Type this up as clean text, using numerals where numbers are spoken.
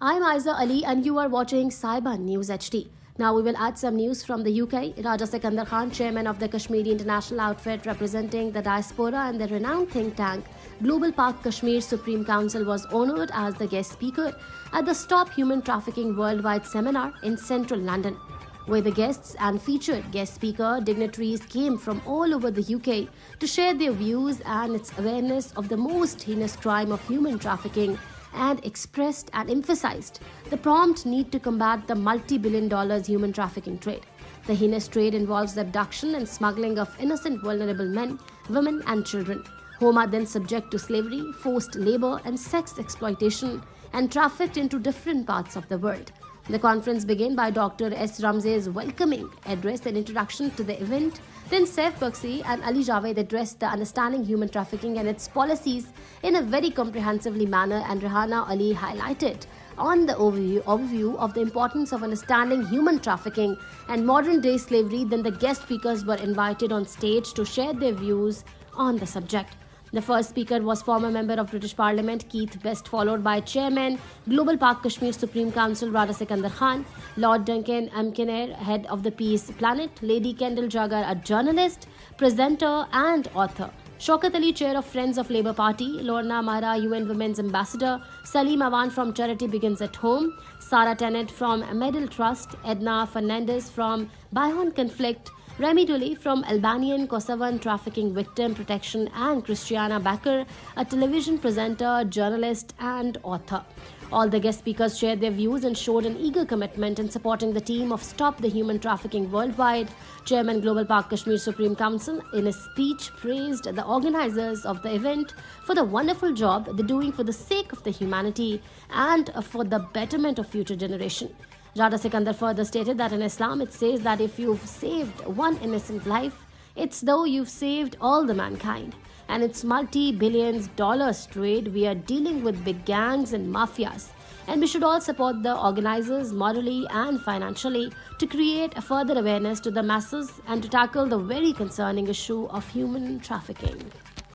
I'm Aiza Ali and you are watching Saiban News HD. Now we will add some news from the UK. Raja Sikandar Khan, chairman of the Kashmiri International Outfit representing the diaspora and the renowned think tank Global Park Kashmir Supreme Council, was honoured as the guest speaker at the Stop Human Trafficking Worldwide seminar in central London, where the guests and featured guest speaker dignitaries came from all over the UK to share their views and its awareness of the most heinous crime of human trafficking, and expressed and emphasized the prompt need to combat the multi-billion-dollar human trafficking trade. The heinous trade involves the abduction and smuggling of innocent vulnerable men, women and children, whom are then subject to slavery, forced labor and sex exploitation and trafficked into different parts of the world. The conference began by Dr. S. Ramsey's welcoming address and introduction to the event. Then Saif Bakshi and Ali Javed addressed the Understanding Human Trafficking and its policies in a very comprehensively manner, and Rehana Ali highlighted on the overview of the importance of understanding human trafficking and modern-day slavery. Then the guest speakers were invited on stage to share their views on the subject. The first speaker was former member of British Parliament Keith Best, followed by Chairman Global Park Kashmir Supreme Council Raja Sikandar Khan, Lord Duncan McKinnon, head of the Peace Planet, Lady Kendall Jagger, a journalist, presenter and author, Shaukat Ali, chair of Friends of Labour Party, Lorna Mara, UN Women's Ambassador, Salim Awan from Charity Begins at Home, Sarah Tennant from Medal Trust, Edna Fernandez from Bayonne Conflict, Remy Dooley from Albanian Kosovan Trafficking Victim Protection, and Christiana Bakker, a television presenter, journalist and author. All the guest speakers shared their views and showed an eager commitment in supporting the team of Stop the Human Trafficking Worldwide. Chairman Global Park Kashmir Supreme Council, in his speech, praised the organizers of the event for the wonderful job they're doing for the sake of the humanity and for the betterment of future generation. Raja Sikandar further stated that in Islam it says that if you've saved one innocent life, it's though you've saved all the mankind. And it's multi-billions dollars trade. We are dealing with big gangs and mafias, and we should all support the organizers morally and financially to create a further awareness to the masses and to tackle the very concerning issue of human trafficking.